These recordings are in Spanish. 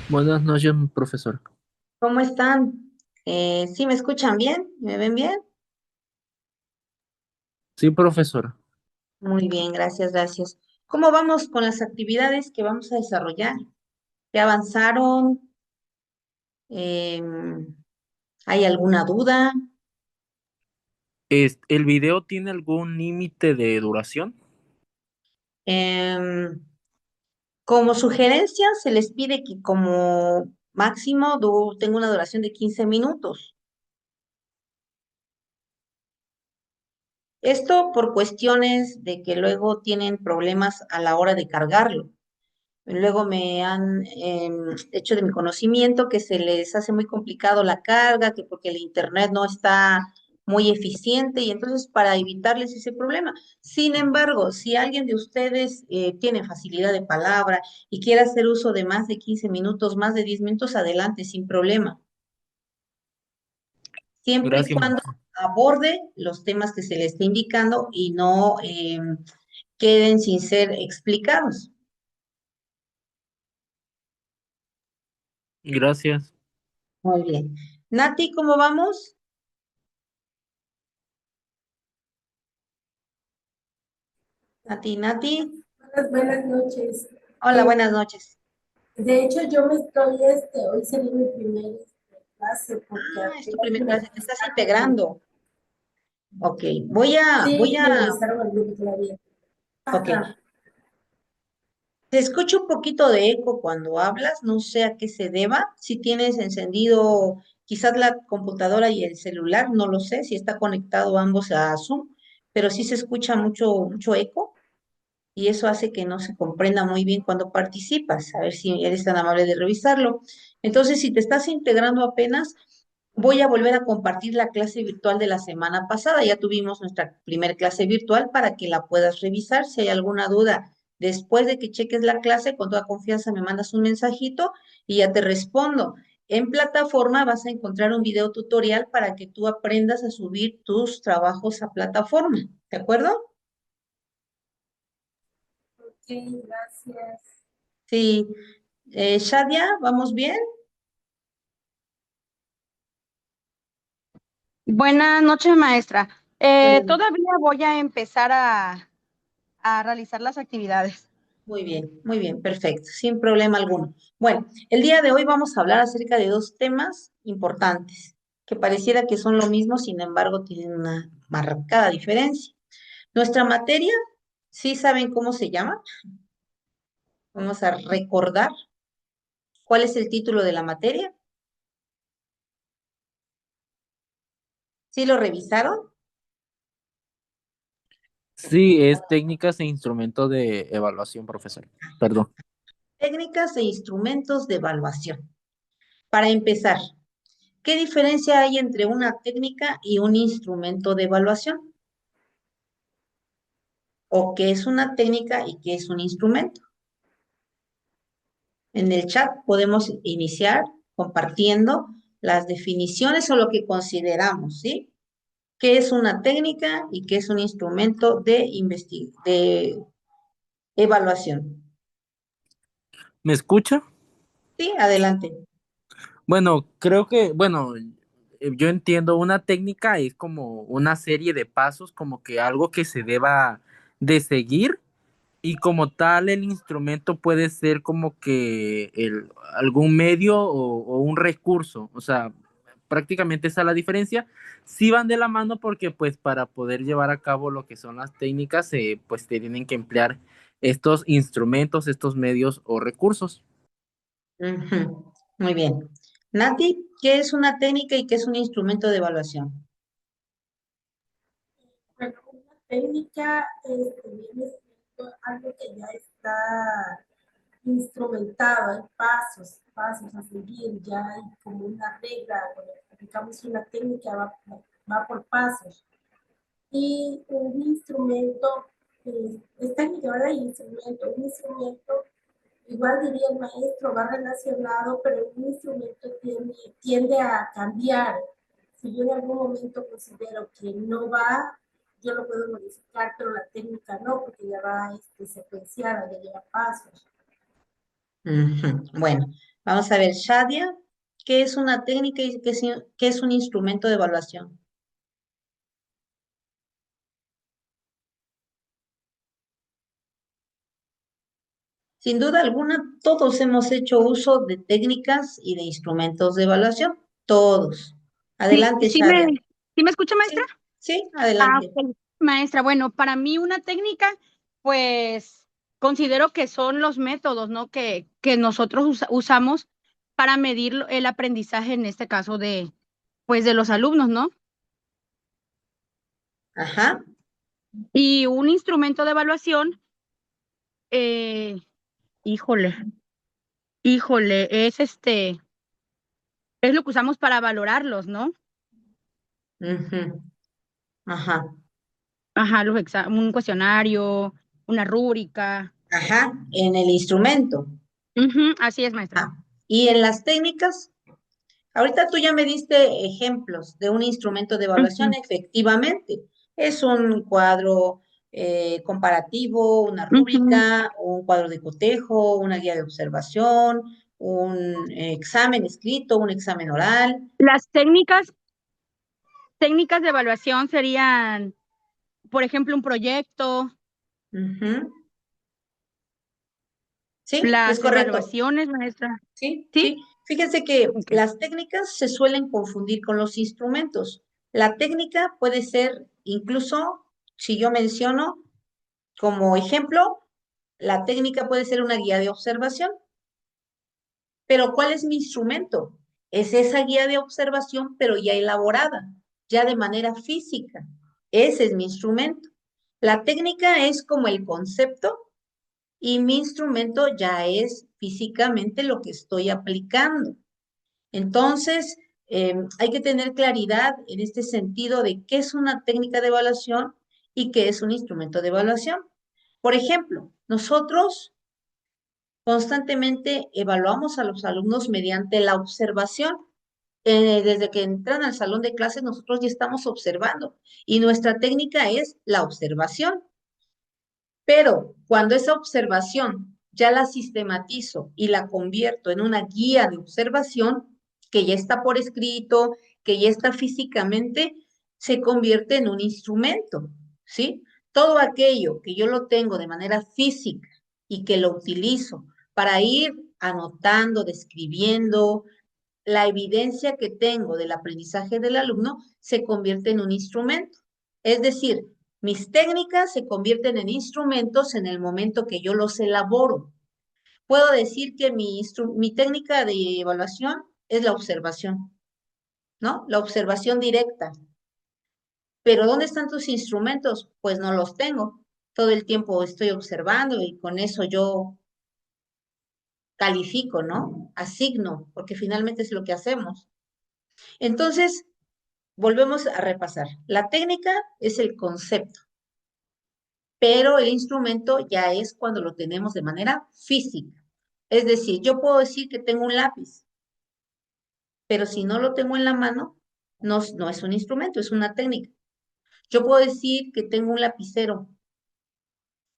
Buenas noches, profesor. ¿Cómo están? ¿Sí me escuchan bien? ¿Me ven bien? Sí, profesor. Muy bien, gracias, gracias. ¿Cómo vamos con las actividades que vamos a desarrollar? ¿Ya avanzaron? Em, ¿Hay alguna duda? ¿El video tiene algún límite de duración? Em, Como sugerencia, se les pide que como máximo tenga una duración de 15 minutos. Esto por cuestiones de que luego tienen problemas a la hora de cargarlo. Luego me han hecho de mi conocimiento que se les hace muy complicado la carga, que porque el internet no está muy eficiente y entonces para evitarles ese problema. Sin embargo, si alguien de ustedes tiene facilidad de palabra y quiere hacer uso de más de 15 minutos, más de 10 minutos, adelante, sin problema, siempre y Gracias, cuando maestra. aborde los temas que se le esté indicando y no queden sin ser explicados. Gracias. Muy bien. Nati, ¿cómo vamos? Nati, Nati. Buenas noches. Hola, Eh, buenas noches. de hecho, yo me estoy, hoy sería mi primer clase porque Ah, es tu apenas primera me clase, te estás registraron. integrando. Ok, voy Sí, me a, ingresaron al grupo todavía. ok. Ajá. Te escucho un poquito de eco cuando hablas, no sé a qué se deba. Si tienes encendido quizás la computadora y el celular, no lo sé, si está conectado ambos a Zoom, pero sí se escucha mucho eco y eso hace que no se comprenda muy bien cuando participas. A ver si eres tan amable de revisarlo. Entonces, si te estás integrando apenas, voy a volver a compartir la clase virtual de la semana pasada. Ya tuvimos nuestra primera clase virtual para que la puedas revisar. Si hay alguna duda, después de que cheques la clase, con toda confianza me mandas un mensajito y ya te respondo. En plataforma vas a encontrar un video tutorial para que tú aprendas a subir tus trabajos a plataforma. ¿De acuerdo? Ok, gracias. Sí. Shadia, ¿vamos bien? Buenas noches, maestra. Bueno, Todavía voy a empezar a realizar las actividades. muy bien, perfecto, sin problema alguno. Bueno, el día de hoy vamos a hablar acerca de dos temas importantes, que pareciera que son lo mismo, sin embargo, tienen una marcada diferencia. Nuestra materia, ¿sí saben cómo se llama? Vamos a recordar cuál es el título de la materia. ¿Sí lo revisaron? Sí, es técnicas e instrumentos de evaluación, profesor. Perdón. Técnicas e instrumentos de evaluación. Para empezar, ¿qué diferencia hay entre una técnica y un instrumento de evaluación? ¿O qué es una técnica y qué es un instrumento? En el chat podemos iniciar compartiendo las definiciones o lo que consideramos, ¿sí? ¿Qué es una técnica y qué es un instrumento de evaluación? ¿Me escucha? Sí, adelante. Bueno, creo que, bueno, yo entiendo una técnica es como una serie de pasos, como que algo que se deba de seguir. Y como tal, el instrumento puede ser como que algún medio o un recurso. O sea, prácticamente esa es la diferencia. Sí van de la mano porque pues para poder llevar a cabo lo que son las técnicas, pues tienen que emplear estos instrumentos, estos medios o recursos. Ujú, muy bien. Nati, ¿qué es una técnica y qué es un instrumento de evaluación? Bueno, una técnica viene siendo algo que ya está instrumentado, hay pasos a seguir, ya hay como una regla, cuando aplicamos una técnica va por pasos. Y un instrumento, es técnica, ¿verdad? Y instrumento, un instrumento, igual diría el maestro, va relacionado, pero un instrumento tiende a cambiar. Si yo en algún momento considero que no va, yo lo puedo modificar, pero la técnica no, porque ya va secuenciada, ya lleva pasos. Ujú, bueno, Vamos a ver, Shadia, ¿qué es una técnica y qué es un instrumento de evaluación? Sin duda alguna, todos hemos hecho uso de técnicas y de instrumentos de evaluación. Todos. Sí, Adelante, Shadia. sí me escucha, maestra? Sí, sí, Ah, adelante. ok. Maestra, bueno, para mí una técnica, pues considero que son los métodos, ¿no? Que nosotros usamos para medir el aprendizaje, en este caso pues de los alumnos, ¿no? Ajá, Y un instrumento de evaluación, eh, híjole, es es lo que usamos para valorarlos, ¿no? ujú, ajá, Ajá, un cuestionario, una rúbrica. ajá, en el instrumento. Ujú, así es, maestra. Ah, y en las técnicas, ahorita tú ya me diste ejemplos de un instrumento de evaluación, Ujú, efectivamente. Es un cuadro comparativo, una ujú. rúbrica, un cuadro de cotejo, una guía de observación, un examen escrito, un examen oral. Las técnicas de evaluación serían, por ejemplo, un proyecto, Ujú. Sí, es las correcto. evaluaciones, maestra. Sí, ¿Sí? sí. Fíjense que Ok. las técnicas se suelen confundir con los instrumentos. La técnica puede ser, incluso, si yo menciono como ejemplo, la técnica puede ser una guía de observación, pero ¿cuál es mi instrumento? Es esa guía de observación, pero ya elaborada, ya de manera física. Ese es mi instrumento. La técnica es como el concepto y mi instrumento ya es físicamente lo que estoy aplicando. Entonces, hay que tener claridad en este sentido de qué es una técnica de evaluación y qué es un instrumento de evaluación. Por ejemplo, nosotros constantemente evaluamos a los alumnos mediante la observación. Desde que entran al salón de clases, nosotros ya estamos observando y nuestra técnica es la observación. Pero cuando esa observación ya la sistematizo y la convierto en una guía de observación que ya está por escrito, que ya está físicamente, se convierte en un instrumento, ¿sí? Todo aquello que yo lo tengo de manera física y que lo utilizo para ir anotando, describiendo la evidencia que tengo del aprendizaje del alumno, se convierte en un instrumento. Es decir, mis técnicas se convierten en instrumentos en el momento que yo los elaboro. Puedo decir que mi técnica de evaluación es la observación, ¿no? La observación directa. Pero ¿dónde están tus instrumentos? Pues no los tengo. Todo el tiempo estoy observando y con eso yo califico, ¿no? Asigno, porque finalmente es lo que hacemos. Entonces, volvemos a repasar. La técnica es el concepto, pero el instrumento ya es cuando lo tenemos de manera física. Es decir, yo puedo decir que tengo un lápiz, pero si no lo tengo en la mano, no es un instrumento, es una técnica. Yo puedo decir que tengo un lapicero,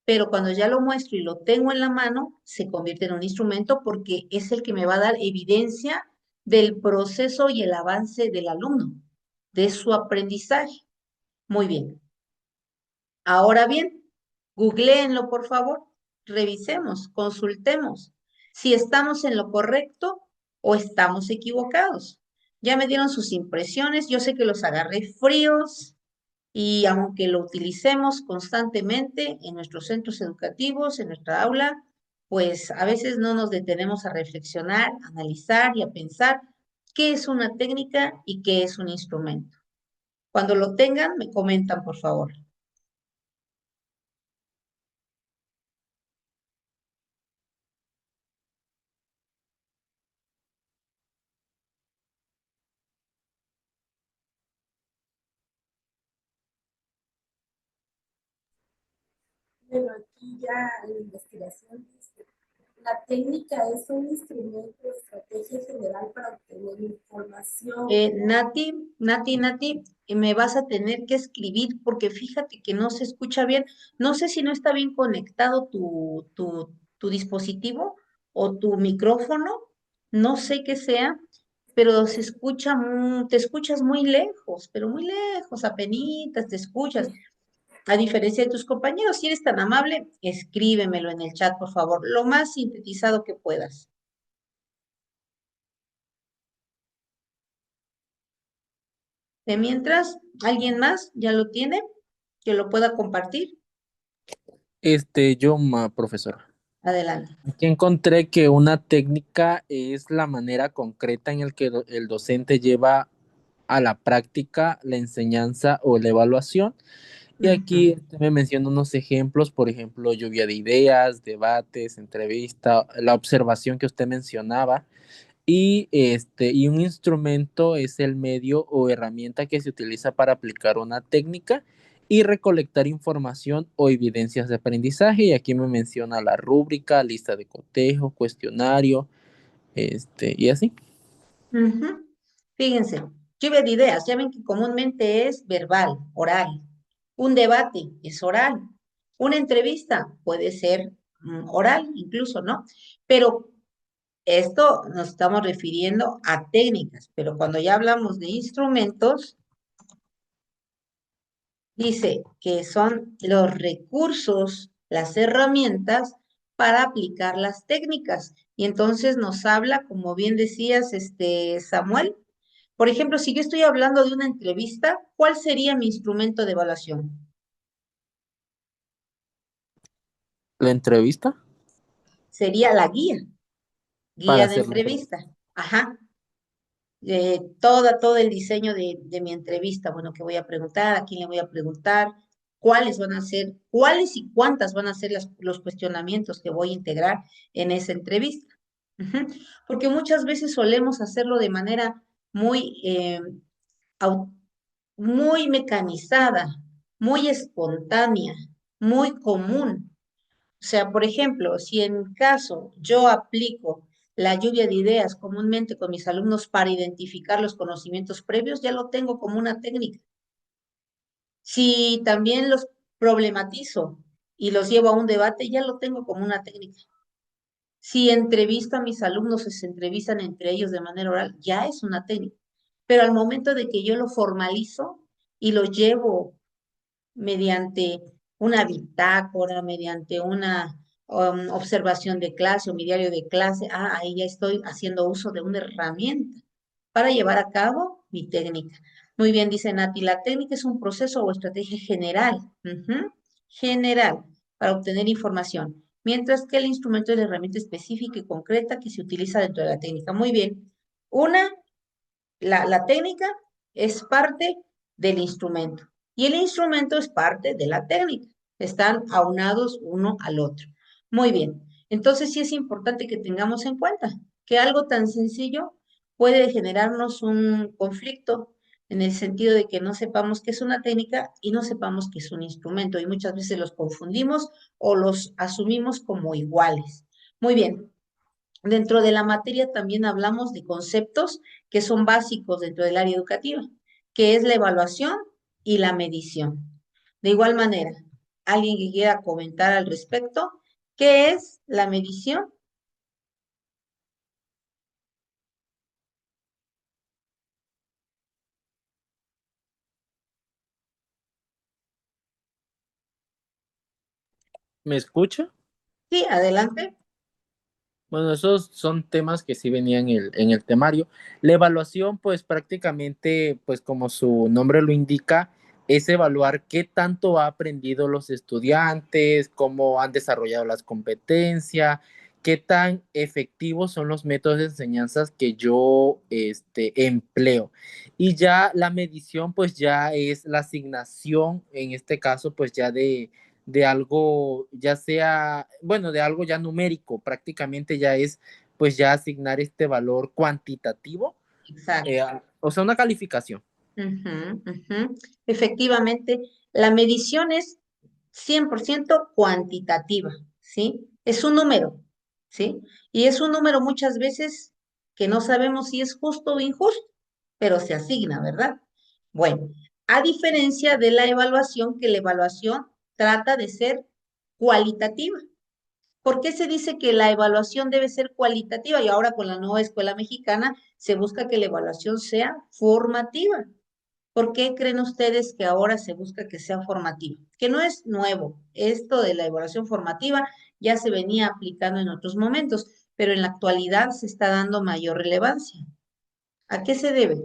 pero cuando ya lo muestro y lo tengo en la mano, se convierte en un instrumento porque es el que me va a dar evidencia del proceso y el avance del alumno, de su aprendizaje. Muy bien. Ahora bien, googleenlo, por favor, revisemos, consultemos si estamos en lo correcto o estamos equivocados. Ya me dieron sus impresiones, yo sé que los agarré fríos y aunque lo utilicemos constantemente en nuestros centros educativos, en nuestra aula, pues a veces no nos detenemos a reflexionar, a analizar y a pensar qué es una técnica y qué es un instrumento. Cuando lo tengan, me comentan, por favor. Bueno, aquí ya en la investigación dice, la técnica es un instrumento de estrategia general para obtener información. Nati, me vas a tener que escribir porque fíjate que no se escucha bien. No sé si no está bien conectado tu dispositivo o tu micrófono, no sé qué sea, pero se escucha, te escuchas muy lejos, pero muy lejos, apenitas te escuchas. A diferencia de tus compañeros, si eres tan amable, escríbemelo en el chat, por favor, lo más sintetizado que puedas. De mientras, ¿alguien más ya lo tiene que lo pueda compartir? Profesor. Adelante. Aquí encontré que una técnica es la manera concreta en el que el docente lleva a la práctica la enseñanza o la evaluación. Y aquí Ujú. me menciona unos ejemplos, por ejemplo, lluvia de ideas, debates, entrevista, la observación que usted mencionaba. Y un instrumento es el medio o herramienta que se utiliza para aplicar una técnica y recolectar información o evidencias de aprendizaje. Y aquí me menciona la rúbrica, lista de cotejo, cuestionario, y así. Ujú. Fíjense, lluvia de ideas, ya ven que comúnmente es verbal, oral. Un debate es oral. Una entrevista puede ser oral incluso, ¿no? Pero esto nos estamos refiriendo a técnicas, pero cuando ya hablamos de instrumentos, dice que son los recursos, las herramientas para aplicar las técnicas. Y entonces nos habla, como bien decías, Samuel, por ejemplo, si yo estoy hablando de una entrevista, ¿cuál sería mi instrumento de evaluación? La entrevista Sería la para guía de hacer la entrevista. entrevista. Ajá. Todo el diseño de mi entrevista, bueno, qué voy a preguntar, a quién le voy a preguntar, cuáles van a ser, cuáles y cuántas van a ser los cuestionamientos que voy a integrar en esa entrevista. Ujú. Porque muchas veces solemos hacerlo de manera muy, au- muy mecanizada, muy espontánea, muy común. O sea, por ejemplo, si en caso yo aplico la lluvia de ideas comúnmente con mis alumnos para identificar los conocimientos previos, ya lo tengo como una técnica. Si también los problematizo y los llevo a un debate, ya lo tengo como una técnica. Si entrevisto a mis alumnos o se entrevistan entre ellos de manera oral, ya es una técnica. Pero al momento de que yo lo formalizo y lo llevo mediante una bitácora, mediante una observación de clase o mi diario de clase, ahí ya estoy haciendo uso de una herramienta para llevar a cabo mi técnica. Muy bien, dice Nati, la técnica es un proceso o estrategia general, general, para obtener información, mientras que el instrumento es la herramienta específica y concreta que se utiliza dentro de la técnica. Muy bien, una la técnica es parte del instrumento y el instrumento es parte de la técnica. Están aunados uno al otro. Muy bien. Entonces sí es importante que tengamos en cuenta que algo tan sencillo puede generarnos un conflicto en el sentido de que no sepamos qué es una técnica y no sepamos qué es un instrumento y muchas veces los confundimos o los asumimos como iguales. Muy bien. Dentro de la materia también hablamos de conceptos que son básicos dentro del área educativa, que es la evaluación y la medición. De igual manera, alguien que quiera comentar al respecto, ¿qué es la medición? ¿Me escucha? Sí, adelante. Bueno, esos son temas que sí venían en el temario. La evaluación, pues prácticamente, pues como su nombre lo indica, es evaluar qué tanto han aprendido los estudiantes, cómo han desarrollado las competencias, qué tan efectivos son los métodos de enseñanzas que yo empleo. Y ya la medición, pues ya es la asignación, en este caso, pues ya de algo, ya sea, bueno, de algo ya numérico, prácticamente ya es, pues ya asignar este valor cuantitativo, Exacto. o sea, una calificación. Ujú, ujú. Efectivamente, la medición es 100% cuantitativa, ¿sí? Es un número, ¿sí? Y es un número muchas veces que no sabemos si es justo o injusto, pero se asigna, ¿verdad? Bueno, a diferencia de la evaluación, que la evaluación trata de ser cualitativa, ¿Por qué se dice que la evaluación debe ser cualitativa? Y ahora con la nueva escuela mexicana se busca que la evaluación sea formativa. ¿Por qué creen ustedes que ahora se busca que sea formativa? Que no es nuevo. Esto de la evaluación formativa ya se venía aplicando en otros momentos, pero en la actualidad se está dando mayor relevancia. ¿A qué se debe?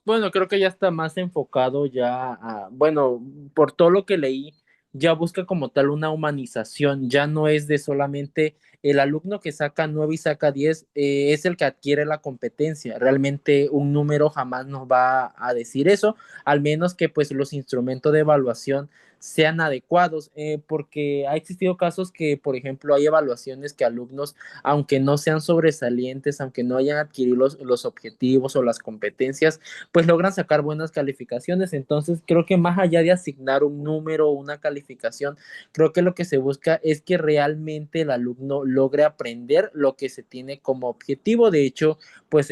Bueno, creo que ya está más enfocado ya bueno, por todo lo que leí, ya busca como tal una humanización, ya no es de solamente el alumno que saca 9 y saca 10, es el que adquiere la competencia. Realmente un número jamás nos va a decir eso, al menos que pues los instrumentos de evaluación sean adecuados, porque ha existido casos que, por ejemplo, hay evaluaciones que alumnos, aunque no sean sobresalientes, aunque no hayan adquirido los objetivos o las competencias, pues logran sacar buenas calificaciones. Entonces, creo que más allá de asignar un número o una calificación, creo que lo que se busca es que realmente el alumno logre aprender lo que se tiene como objetivo. De hecho, pues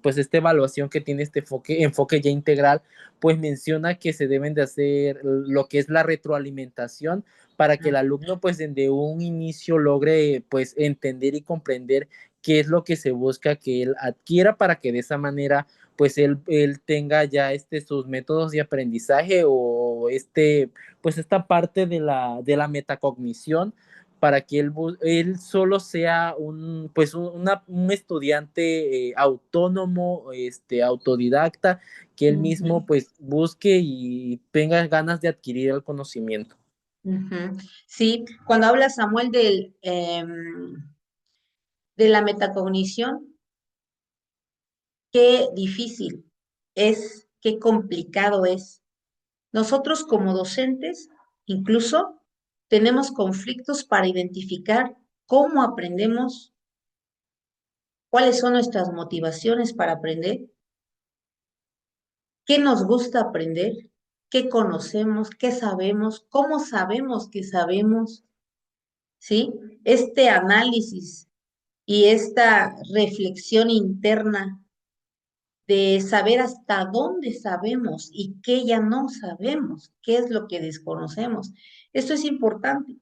pues esta evaluación que tiene este enfoque ya integral, pues menciona que se deben de hacer lo que es la retroalimentación para que el alumno pues desde un inicio logre pues entender y comprender qué es lo que se busca que él adquiera para que de esa manera pues él tenga ya sus métodos de aprendizaje o pues esta parte de la metacognición para que él solo sea pues un estudiante autónomo, autodidacta, que él mismo pues busque y tenga ganas de adquirir el conocimiento. Ujú. Sí, cuando habla Samuel de la metacognición, qué difícil es, qué complicado es. Nosotros como docentes, incluso, tenemos conflictos para identificar cómo aprendemos, cuáles son nuestras motivaciones para aprender, qué nos gusta aprender, qué conocemos, qué sabemos, cómo sabemos que sabemos, ¿sí? Este análisis y esta reflexión interna de saber hasta dónde sabemos y qué ya no sabemos, qué es lo que desconocemos. Esto es importante,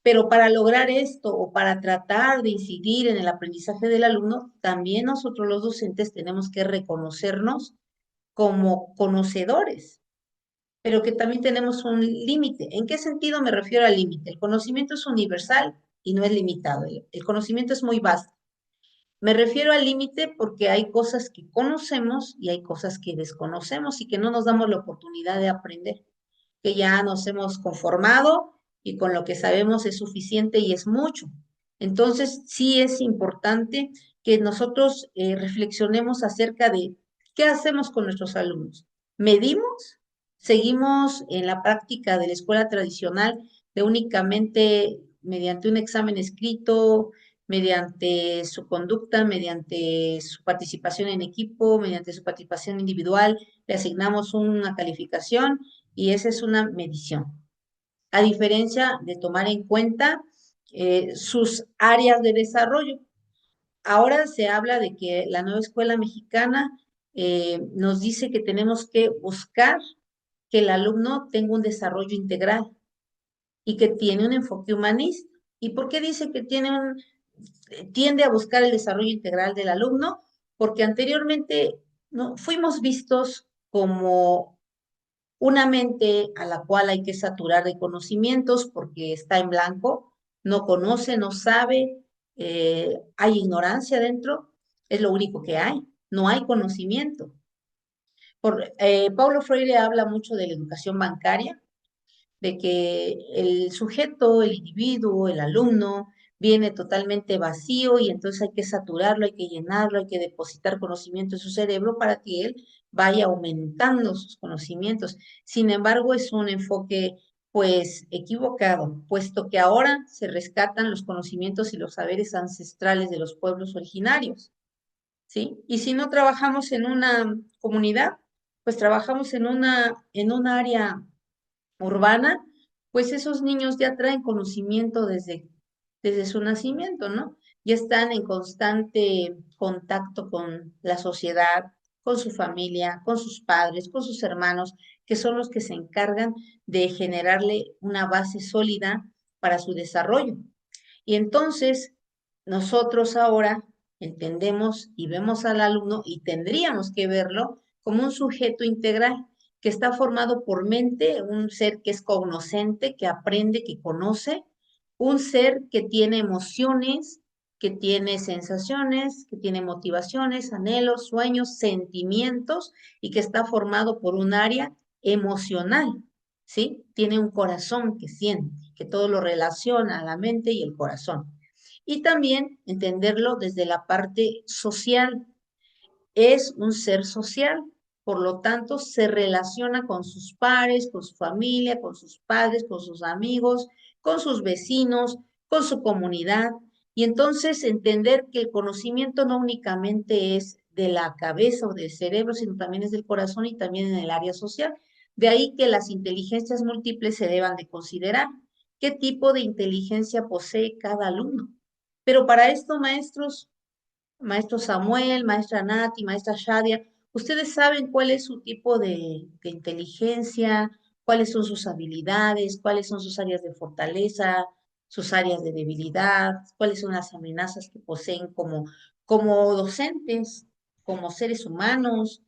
pero para lograr esto o para tratar de incidir en el aprendizaje del alumno, también nosotros los docentes tenemos que reconocernos como conocedores, pero que también tenemos un límite. ¿En qué sentido me refiero al límite? El conocimiento es universal y no es limitado. El conocimiento es muy vasto. Me refiero al límite porque hay cosas que conocemos y hay cosas que desconocemos y que no nos damos la oportunidad de aprender, que ya nos hemos conformado y con lo que sabemos es suficiente y es mucho. Entonces, sí es importante que nosotros reflexionemos acerca de qué hacemos con nuestros alumnos. ¿Medimos? ¿Seguimos en la práctica de la escuela tradicional de únicamente mediante un examen escrito, mediante su conducta, mediante su participación en equipo, mediante su participación individual, le asignamos una calificación y esa es una medición? A diferencia de tomar en cuenta sus áreas de desarrollo. Ahora se habla de que la nueva escuela mexicana nos dice que tenemos que buscar que el alumno tenga un desarrollo integral y que tiene un enfoque humanista. ¿Y por qué dice que tiende a buscar el desarrollo integral del alumno? Porque anteriormente no, fuimos vistos como una mente a la cual hay que saturar de conocimientos porque está en blanco, no conoce, no sabe, hay ignorancia dentro, es lo único que hay, no hay conocimiento. Paulo Freire habla mucho de la educación bancaria, de que el sujeto, el individuo, el alumno, viene totalmente vacío y entonces hay que saturarlo, hay que llenarlo, hay que depositar conocimiento en su cerebro para que él vaya aumentando sus conocimientos. Sin embargo, es un enfoque pues equivocado, puesto que ahora se rescatan los conocimientos y los saberes ancestrales de los pueblos originarios, ¿sí? Y si no trabajamos en una comunidad, pues trabajamos en una área urbana, pues esos niños ya traen conocimiento desde su nacimiento, ¿no? Ya están en constante contacto con la sociedad, con su familia, con sus padres, con sus hermanos, que son los que se encargan de generarle una base sólida para su desarrollo. Y entonces nosotros ahora entendemos y vemos al alumno y tendríamos que verlo como un sujeto integral que está formado por mente, un ser que es cognoscente, que aprende, que conoce, un ser que tiene emociones, que tiene sensaciones, que tiene motivaciones, anhelos, sueños, sentimientos y que está formado por un área emocional, ¿sí? Tiene un corazón que siente, que todo lo relaciona a la mente y el corazón. Y también entenderlo desde la parte social. Es un ser social, por lo tanto, se relaciona con sus pares, con su familia, con sus padres, con sus amigos, con sus vecinos, con su comunidad. Y entonces entender que el conocimiento no únicamente es de la cabeza o del cerebro, sino también es del corazón y también en el área social. De ahí que las inteligencias múltiples se deban de considerar. ¿Qué tipo de inteligencia posee cada alumno? Pero para esto, maestros, maestro Samuel, maestra Nati, maestra Shadia, ustedes saben cuál es su tipo de inteligencia, cuáles son sus habilidades, cuáles son sus áreas de fortaleza, sus áreas de debilidad, cuáles son las amenazas que poseen como docentes, como seres humanos.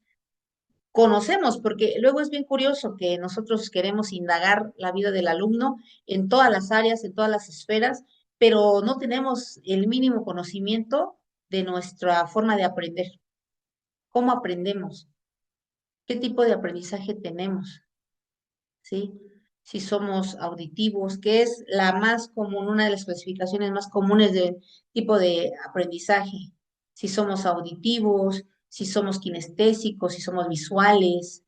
Conocemos, porque luego es bien curioso que nosotros queremos indagar la vida del alumno en todas las áreas, en todas las esferas, pero no tenemos el mínimo conocimiento de nuestra forma de aprender. ¿Cómo aprendemos? ¿Qué tipo de aprendizaje tenemos? ¿Sí? Si somos auditivos, que es la más común, una de las clasificaciones más comunes del tipo de aprendizaje. Si somos auditivos, si somos kinestésicos, si somos visuales.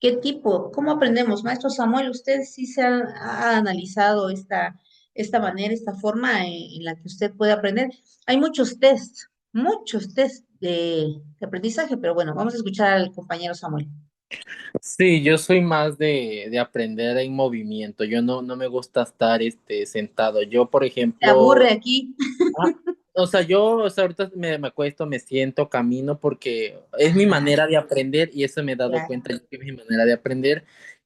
¿Qué tipo? ¿Cómo aprendemos? Maestro Samuel, ¿usted sí ha analizado esta manera, esta forma en la que usted puede aprender? Hay muchos tests de aprendizaje, pero bueno, vamos a escuchar al compañero Samuel. Sí, yo soy más de aprender en movimiento. Yo no me gusta estar sentado. Yo, por ¿Te ejemplo, aburre aquí? ah, o sea, ahorita me acuesto, me siento, camino porque es mi Ajá, manera de aprender y eso me he dado claro. cuenta yo que es mi manera de aprender.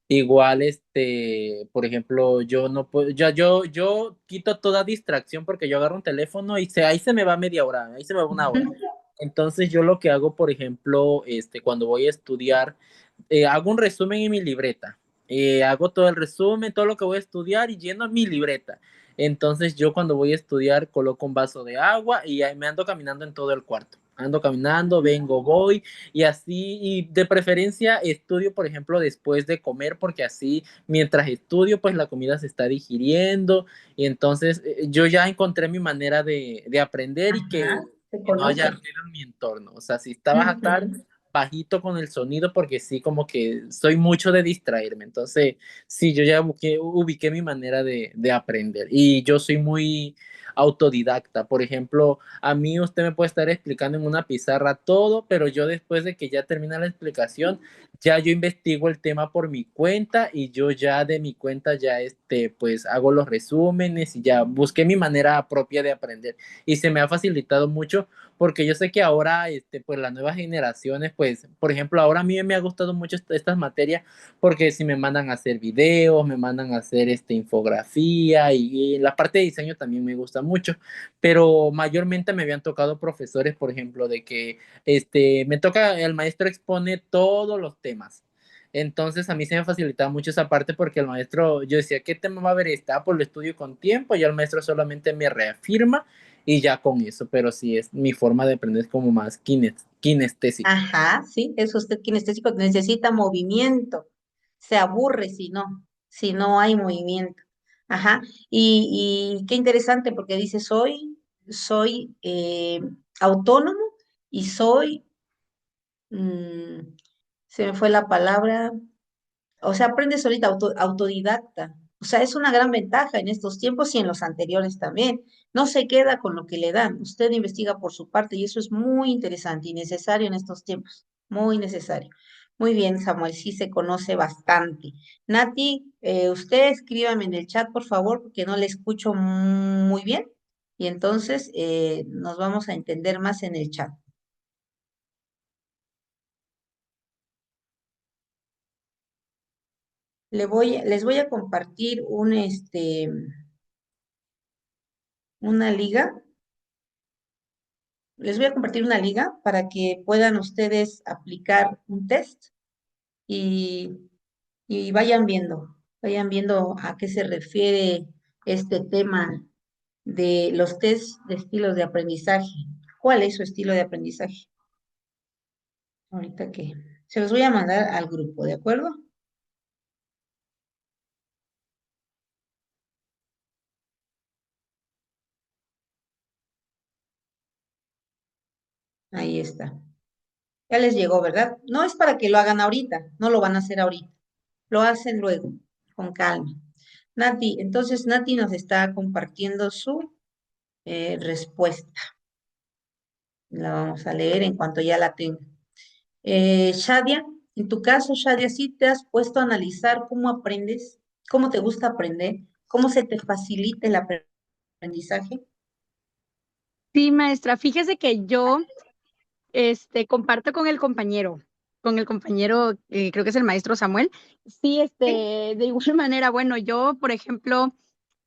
Igual, por ejemplo, yo no puedo, yo quito toda distracción porque yo agarro un teléfono y ahí se me va media hora, ahí se me va una hora. Entonces yo lo que hago, por ejemplo, cuando voy a estudiar, hago un resumen en mi libreta. Hago todo el resumen, todo lo que voy a estudiar y lleno mi libreta. Entonces yo cuando voy a estudiar coloco un vaso de agua y ahí me ando caminando en todo el cuarto. Ando caminando, vengo, voy y así, y de preferencia estudio, por ejemplo, después de comer, porque así mientras estudio, pues la comida se está digiriendo y entonces yo ya encontré mi manera de aprender y Ajá, se que no haya conoce. ruido en mi entorno. O sea, si está vas a estar Ujú. bajito con el sonido porque sí, como que soy mucho de distraerme. Entonces, sí, yo ya ubiqué mi manera de aprender y yo soy muy autodidacta. Por ejemplo, a mí usted me puede estar explicando en una pizarra todo, pero yo después de que ya termina la explicación, ya yo investigo el tema por mi cuenta y yo ya de mi cuenta ya pues hago los resúmenes y ya busqué mi manera propia de aprender y se me ha facilitado mucho porque yo sé que ahora, pues las nuevas generaciones, pues, por ejemplo, ahora a mí me ha gustado mucho estas materias porque si me mandan a hacer videos, me mandan a hacer infografía y la parte de diseño también me gusta mucho, pero mayormente me habían tocado profesores, por ejemplo, de que me toca, el maestro expone todos los temas. Entonces a mí se me facilitaba mucho esa parte porque el maestro, yo decía, ¿qué tema va a haber? Está por lo estudio con tiempo y el maestro solamente me reafirma y ya con eso, pero sí es mi forma de aprender es como más kinestésica. Ajá, sí, es usted kinestésico, necesita movimiento, se aburre si no hay movimiento. Ajá, y qué interesante porque dice, soy autónomo y mm, se me fue la palabra, o sea, aprende solita, autodidacta. O sea, es una gran ventaja en estos tiempos y en los anteriores también. No se queda con lo que le dan. Usted investiga por su parte y eso es muy interesante y necesario en estos tiempos. Muy necesario. Muy bien, Samuel, sí se conoce bastante. Nati, usted escríbame en el chat, por favor, porque no le escucho muy bien. Y entonces nos vamos a entender más en el chat. Les voy a compartir un. una liga. Les voy a compartir una liga para que puedan ustedes aplicar un test y, y vayan viendo a qué se refiere este tema de los test de estilos de aprendizaje. ¿Cuál es su estilo de aprendizaje? Ahorita que se los voy a mandar al grupo, ¿de acuerdo? Ahí está. Ya les llegó, ¿verdad? No es para que lo hagan ahorita, no lo van a hacer ahorita, lo hacen luego, con calma. Nati, entonces Nati nos está compartiendo su respuesta. La vamos a leer en cuanto ya la tenga. Shadia, en tu caso, Shadia, ¿sí te has puesto a analizar cómo aprendes, cómo te gusta aprender, cómo se te facilita el aprendizaje? Sí, maestra, fíjese que yo comparto con el compañero, creo que es el maestro Samuel. Sí, Sí. de igual manera, bueno, yo, por ejemplo,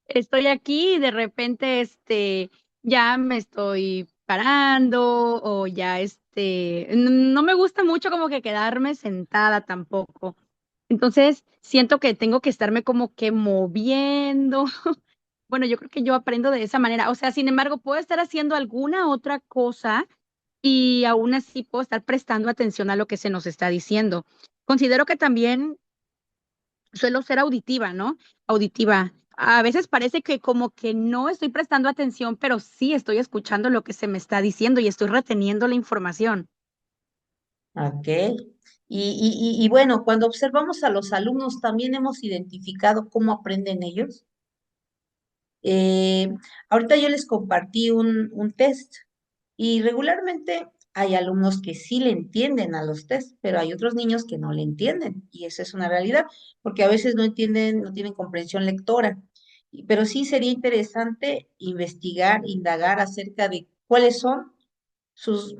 estoy aquí y de repente, ya me estoy parando o ya, no me gusta mucho como que quedarme sentada tampoco. Entonces, siento que tengo que estarme como que moviendo. Bueno, yo creo que yo aprendo de esa manera. O sea, sin embargo, puedo estar haciendo alguna otra cosa y aún así puedo estar prestando atención a lo que se nos está diciendo. Considero que también suelo ser auditiva, ¿no? Auditiva. A veces parece que como que no estoy prestando atención, pero sí estoy escuchando lo que se me está diciendo y estoy reteniendo la información. Ok. Y bueno, cuando observamos a los alumnos, también hemos identificado cómo aprenden ellos. Eh, Ahorita yo les compartí un test y regularmente hay alumnos que sí le entienden a los test, pero hay otros niños que no le entienden y esa es una realidad, porque a veces no entienden, no tienen comprensión lectora. Pero sí sería interesante investigar, indagar acerca de cuáles son sus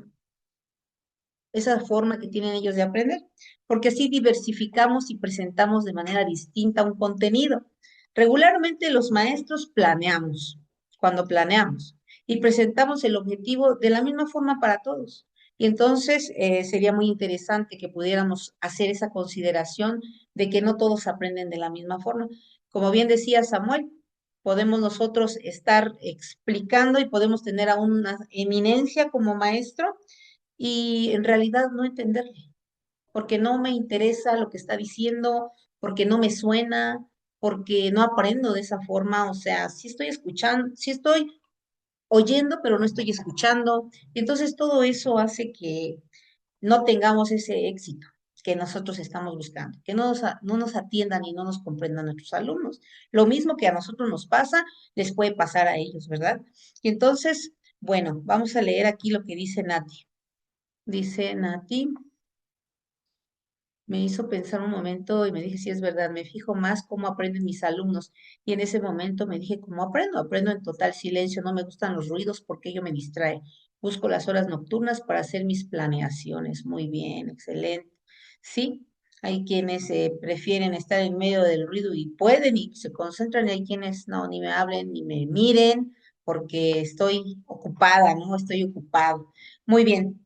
esa forma que tienen ellos de aprender, porque así diversificamos y presentamos de manera distinta un contenido. Regularmente los maestros planeamos, cuando planeamos, y presentamos el objetivo de la misma forma para todos. Y entonces sería muy interesante que pudiéramos hacer esa consideración de que no todos aprenden de la misma forma. Como bien decía Samuel, podemos nosotros estar explicando y podemos tener a una eminencia como maestro y en realidad no entenderle, porque no me interesa lo que está diciendo, porque no me suena, porque no aprendo de esa forma, o sea, sí estoy escuchando, sí estoy oyendo, pero no estoy escuchando. Entonces todo eso hace que no tengamos ese éxito que nosotros estamos buscando, que no nos atiendan y no nos comprendan nuestros alumnos. Lo mismo que a nosotros nos pasa, les puede pasar a ellos, ¿verdad? Y entonces, bueno, vamos a leer aquí lo que dice Nati. Dice Nati, me hizo pensar un momento y me dije, sí, es verdad, me fijo más cómo aprenden mis alumnos. Y en ese momento me dije, ¿cómo aprendo? Aprendo en total silencio, no me gustan los ruidos porque ello me distrae. Busco las horas nocturnas para hacer mis planeaciones. Muy bien, excelente. Sí, hay quienes prefieren estar en medio del ruido y pueden y se concentran, y hay quienes no, ni me hablen, ni me miren porque estoy ocupada, ¿no? Estoy ocupado. Muy bien.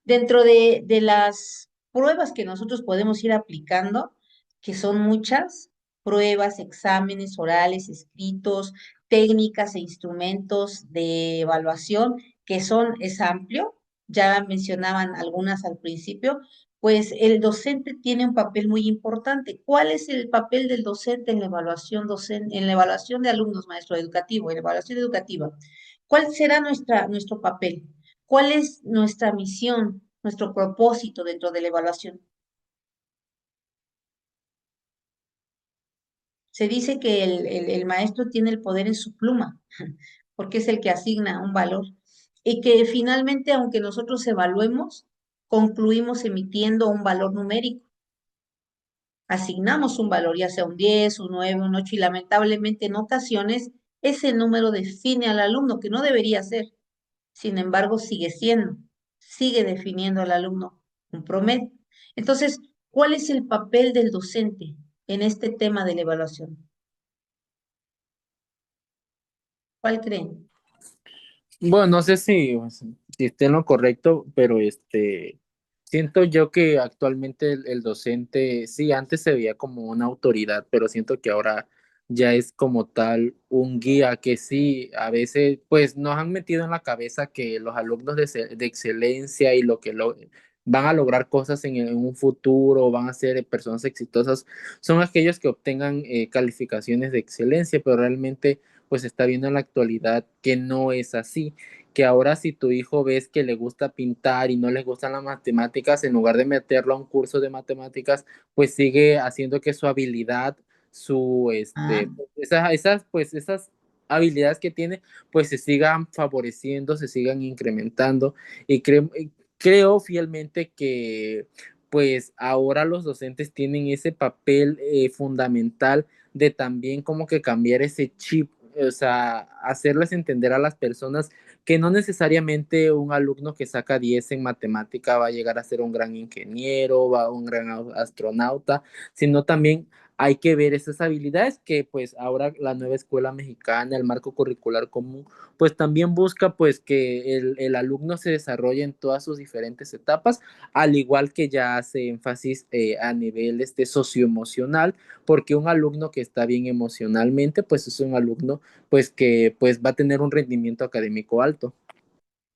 Dentro de las pruebas que nosotros podemos ir aplicando, que son muchas, pruebas, exámenes orales, escritos, técnicas e instrumentos de evaluación, que es amplio, ya mencionaban algunas al principio, pues el docente tiene un papel muy importante. ¿Cuál es el papel del docente en la evaluación docente, en la evaluación de alumnos, maestro educativo, en la evaluación educativa? ¿Cuál será nuestro papel? ¿Cuál es nuestra misión, nuestro propósito dentro de la evaluación? Se dice que el maestro tiene el poder en su pluma, porque es el que asigna un valor. Y que finalmente, aunque nosotros evaluemos, concluimos emitiendo un valor numérico. Asignamos un valor, ya sea un 10, un 9, un 8, y lamentablemente en ocasiones ese número define al alumno, que no debería ser. Sin embargo, sigue definiendo al alumno un promedio. Entonces, ¿cuál es el papel del docente en este tema de la evaluación? ¿Cuál creen? Bueno, no sé si esté en lo correcto, pero siento yo que actualmente el docente, sí, antes se veía como una autoridad, pero siento que ahora ya es como tal un guía que sí, a veces pues nos han metido en la cabeza que los alumnos de excelencia y lo que van a lograr cosas en un futuro, van a ser personas exitosas, son aquellos que obtengan calificaciones de excelencia, pero realmente pues se está viendo en la actualidad que no es así, que ahora si tu hijo ves que le gusta pintar y no le gustan las matemáticas, en lugar de meterlo a un curso de matemáticas, pues sigue haciendo que su habilidad, Ah, pues esas habilidades que tiene, pues se sigan favoreciendo, se sigan incrementando creo fielmente que pues ahora los docentes tienen ese papel fundamental de también como que cambiar ese chip, o sea, hacerles entender a las personas que no necesariamente un alumno que saca 10 en matemática va a llegar a ser un gran ingeniero, va a un gran astronauta, sino también hay que ver esas habilidades que pues ahora la nueva escuela mexicana, el marco curricular común, pues también busca pues que el alumno se desarrolle en todas sus diferentes etapas, al igual que ya hace énfasis a nivel socioemocional, porque un alumno que está bien emocionalmente, pues es un alumno pues que pues va a tener un rendimiento académico alto.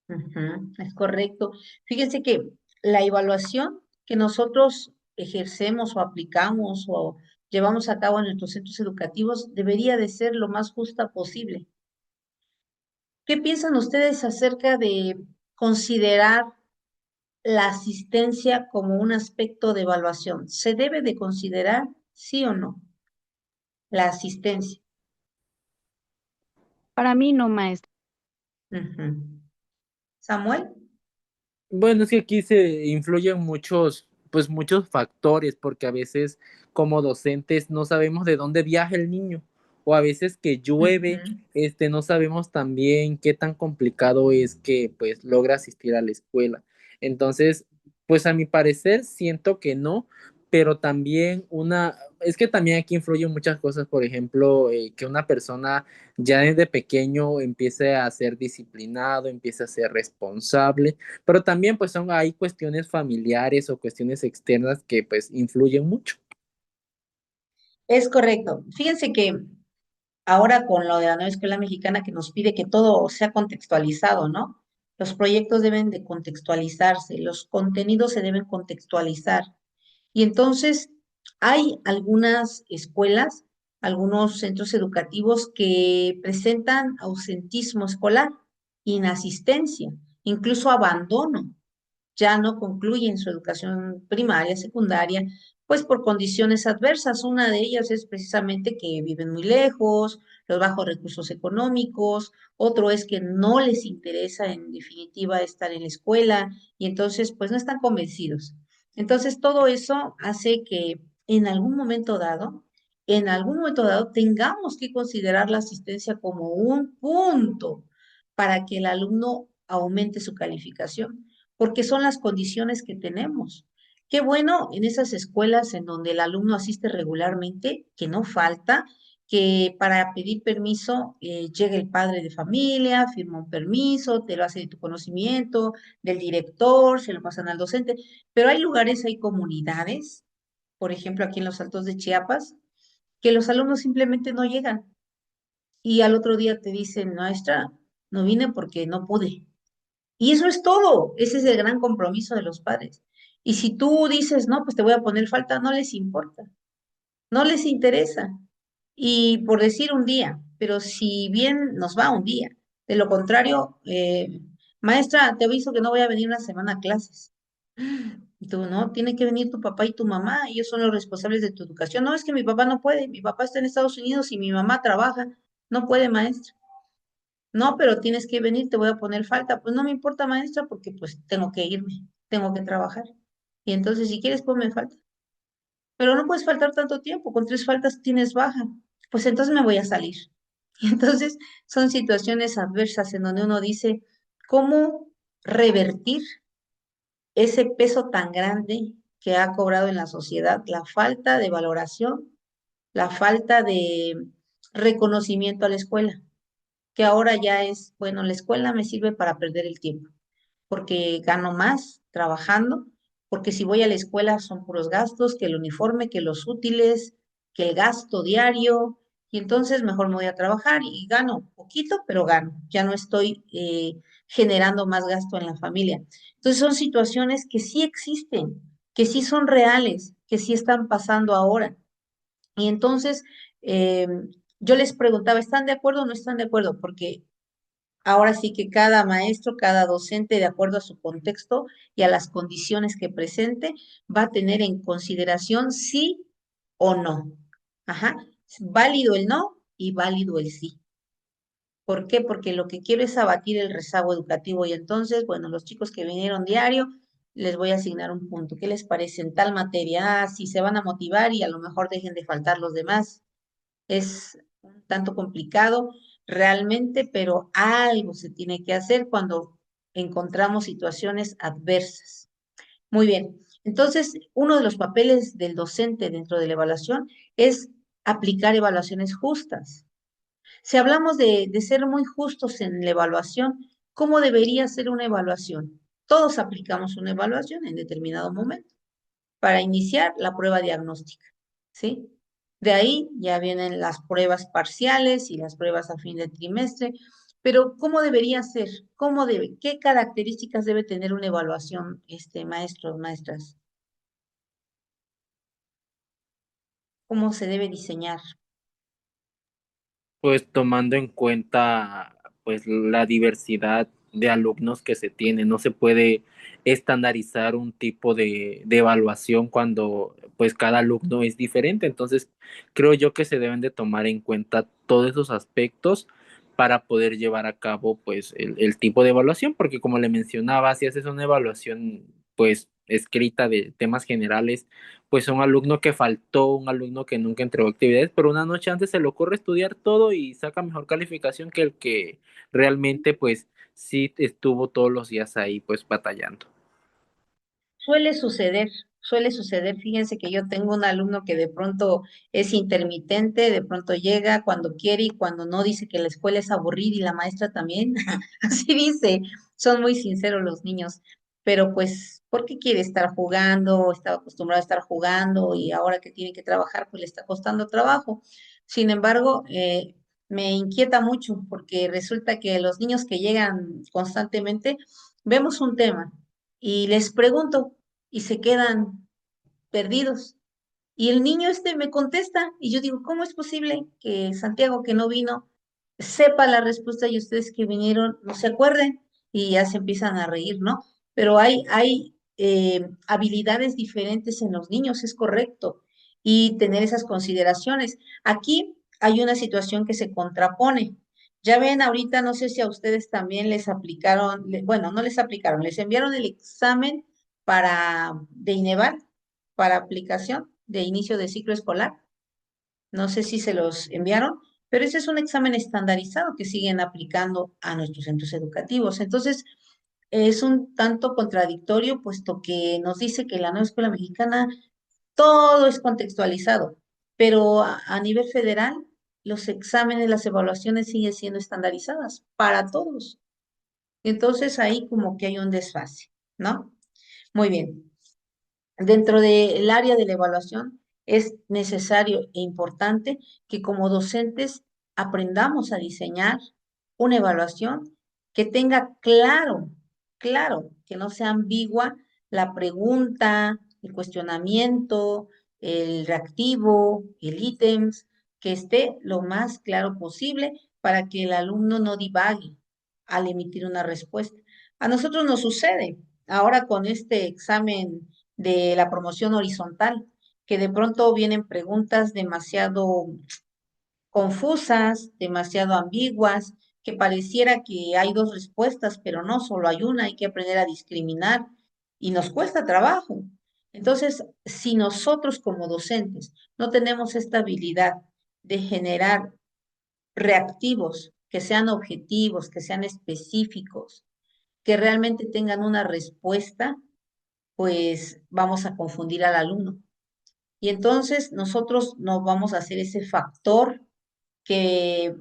ujú, es correcto. Fíjense que la evaluación que nosotros ejercemos o aplicamos o llevamos a cabo en nuestros centros educativos debería de ser lo más justa posible. ¿Qué piensan ustedes acerca de considerar la asistencia como un aspecto de evaluación? ¿Se debe de considerar, sí o no, la asistencia? Para mí no, maestra. Ujú. Samuel. Bueno, es que aquí se influyen pues muchos factores, porque a veces como docentes no sabemos de dónde viaja el niño, o a veces que llueve, Ujú. no sabemos también qué tan complicado es que pues logra asistir a la escuela. Entonces, pues a mi parecer siento que no, pero también es que también aquí influyen muchas cosas, por ejemplo, que una persona ya desde pequeño empiece a ser disciplinado, empiece a ser responsable, pero también pues hay cuestiones familiares o cuestiones externas que pues influyen mucho. Es correcto. Fíjense que ahora con lo de la nueva escuela mexicana que nos pide que todo sea contextualizado, ¿no? Los proyectos deben de contextualizarse, los contenidos se deben contextualizar. Y entonces hay algunas escuelas, algunos centros educativos que presentan ausentismo escolar, inasistencia, incluso abandono, ya no concluyen su educación primaria, secundaria, pues por condiciones adversas. Una de ellas es precisamente que viven muy lejos, los bajos recursos económicos, otro es que no les interesa en definitiva estar en la escuela y entonces pues no están convencidos. Entonces todo eso hace que en algún momento dado tengamos que considerar la asistencia como un punto para que el alumno aumente su calificación porque son las condiciones que tenemos. Qué bueno en esas escuelas en donde el alumno asiste regularmente, que no falta, que para pedir permiso llega el padre de familia, firma un permiso, te lo hace de tu conocimiento, del director, se lo pasan al docente, pero hay lugares, hay comunidades, por ejemplo aquí en los Altos de Chiapas, que los alumnos simplemente no llegan y al otro día te dicen, maestra, no vine porque no pude. Y eso es todo, ese es el gran compromiso de los padres. Y si tú dices, no, pues te voy a poner falta, no les importa, no les interesa. Y por decir un día, pero si bien nos va un día, de lo contrario, maestra, te aviso que no voy a venir una semana a clases. Y tú, no, tiene que venir tu papá y tu mamá, ellos son los responsables de tu educación. No, es que mi papá no puede, mi papá está en Estados Unidos y mi mamá trabaja, no puede, maestra. No, pero tienes que venir, te voy a poner falta. Pues no me importa, maestra, porque pues tengo que irme, tengo que trabajar. Y entonces, si quieres, ponme falta. Pero no puedes faltar tanto tiempo, con 3 faltas tienes baja. Pues entonces me voy a salir. Y entonces son situaciones adversas en donde uno dice, ¿cómo revertir ese peso tan grande que ha cobrado en la sociedad la falta de valoración, la falta de reconocimiento a la escuela? que ahora ya es, bueno, la escuela me sirve para perder el tiempo, porque gano más trabajando, porque si voy a la escuela son puros gastos, que el uniforme, que los útiles, que el gasto diario, y entonces mejor me voy a trabajar y gano poquito, pero gano, ya no estoy generando más gasto en la familia. Entonces son situaciones que sí existen, que sí son reales, que sí están pasando ahora. Y entonces eh, yo les preguntaba, ¿están de acuerdo o no están de acuerdo? Porque ahora sí que cada maestro, cada docente, de acuerdo a su contexto y a las condiciones que presente, va a tener en consideración sí o no. Ajá. Válido el no y válido el sí. ¿Por qué? Porque lo que quiero es abatir el rezago educativo y entonces, bueno, los chicos que vinieron diario, les voy a asignar un punto. ¿Qué les parece en tal materia? Ah, sí, se van a motivar y a lo mejor dejen de faltar los demás. Es un tanto complicado realmente, pero algo se tiene que hacer cuando encontramos situaciones adversas. Muy bien. Entonces, uno de los papeles del docente dentro de la evaluación es aplicar evaluaciones justas. Si hablamos de ser muy justos en la evaluación, ¿cómo debería ser una evaluación? Todos aplicamos una evaluación en determinado momento para iniciar la prueba diagnóstica, ¿sí? De ahí ya vienen las pruebas parciales y las pruebas a fin de trimestre, pero ¿cómo debería ser? ¿Qué características debe tener una evaluación, maestros, maestras? ¿Cómo se debe diseñar? Pues tomando en cuenta pues la diversidad de alumnos que se tiene, no se puede estandarizar un tipo de evaluación cuando pues cada alumno es diferente, entonces creo yo que se deben de tomar en cuenta todos esos aspectos para poder llevar a cabo pues el tipo de evaluación, porque como le mencionaba, si haces una evaluación pues escrita de temas generales, pues un alumno que faltó, un alumno que nunca entregó actividades, pero una noche antes se le ocurre estudiar todo y saca mejor calificación que el que realmente pues sí estuvo todos los días ahí pues batallando. Suele suceder, suele suceder. Fíjense que yo tengo un alumno que de pronto es intermitente, de pronto llega cuando quiere y cuando no dice que la escuela es aburrida y la maestra también. Así dice, son muy sinceros los niños. Pero pues, ¿por qué quiere estar jugando? Estaba acostumbrado a estar jugando y ahora que tiene que trabajar, pues le está costando trabajo. Sin embargo, me inquieta mucho porque resulta que los niños que llegan constantemente, vemos un tema y les pregunto y se quedan perdidos. Y el niño me contesta y yo digo, ¿cómo es posible que Santiago que no vino sepa la respuesta y ustedes que vinieron no se acuerden? Y ya se empiezan a reír, ¿no? Pero hay habilidades diferentes en los niños, es correcto, y tener esas consideraciones. Aquí hay una situación que se contrapone. Ya ven, ahorita no sé si a ustedes también les aplicaron, bueno, no les aplicaron, les enviaron el examen de INEVAL para aplicación de inicio de ciclo escolar. No sé si se los enviaron, pero ese es un examen estandarizado que siguen aplicando a nuestros centros educativos. Entonces, es un tanto contradictorio, puesto que nos dice que la nueva escuela mexicana todo es contextualizado, pero a nivel federal, los exámenes, las evaluaciones siguen siendo estandarizadas para todos. Entonces, ahí como que hay un desfase, ¿no? Muy bien. Dentro del área de la evaluación es necesario e importante que como docentes aprendamos a diseñar una evaluación que tenga claro, que no sea ambigua la pregunta, el cuestionamiento, el reactivo, el ítems, que esté lo más claro posible para que el alumno no divague al emitir una respuesta. A nosotros nos sucede ahora con este examen de la promoción horizontal, que de pronto vienen preguntas demasiado confusas, demasiado ambiguas, que pareciera que hay dos respuestas, pero no, solo hay una, hay que aprender a discriminar y nos cuesta trabajo. Entonces, si nosotros como docentes no tenemos esta habilidad de generar reactivos que sean objetivos, que sean específicos, que realmente tengan una respuesta, pues vamos a confundir al alumno. Y entonces nosotros no vamos a hacer ese factor que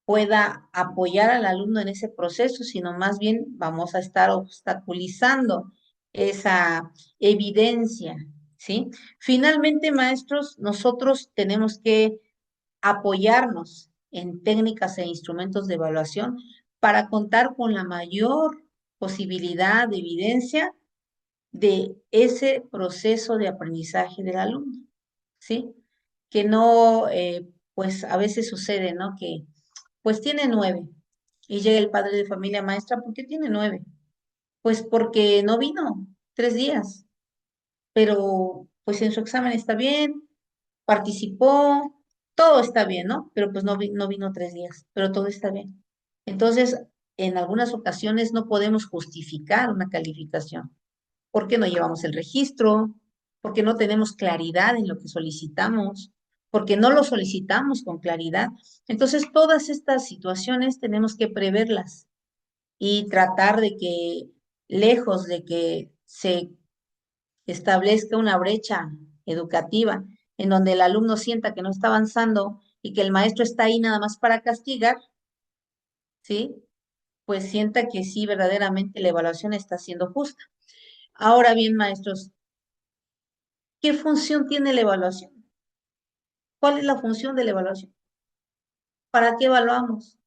pueda apoyar al alumno en ese proceso, sino más bien vamos a estar obstaculizando esa evidencia, ¿sí? Finalmente, maestros, nosotros tenemos que apoyarnos en técnicas e instrumentos de evaluación para contar con la mayor posibilidad de evidencia de ese proceso de aprendizaje del alumno, ¿sí? Que no, pues a veces sucede, ¿no? Que pues tiene 9 y llega el padre de familia maestra, ¿por qué tiene 9? Pues porque no vino 3 días, pero pues en su examen está bien, participó, todo está bien, ¿no? Pero pues no vino 3 días, pero todo está bien. Entonces, en algunas ocasiones no podemos justificar una calificación porque no llevamos el registro, porque no tenemos claridad en lo que solicitamos, porque no lo solicitamos con claridad. Entonces, todas estas situaciones tenemos que preverlas y tratar de que, lejos de que se establezca una brecha educativa en donde el alumno sienta que no está avanzando y que el maestro está ahí nada más para castigar, ¿sí? Pues sienta que sí, verdaderamente la evaluación está siendo justa. Ahora bien, maestros, ¿qué función tiene la evaluación? ¿Cuál es la función de la evaluación? ¿Para qué evaluamos?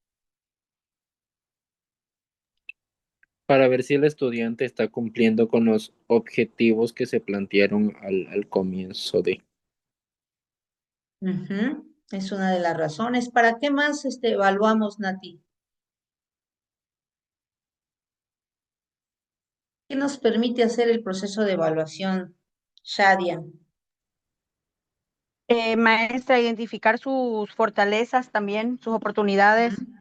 Para ver si el estudiante está cumpliendo con los objetivos que se plantearon al comienzo de. Ujú, es una de las razones. ¿Para qué más evaluamos, Nati? ¿Qué nos permite hacer el proceso de evaluación, Shadia? Maestra, identificar sus fortalezas también, sus oportunidades. Ujú.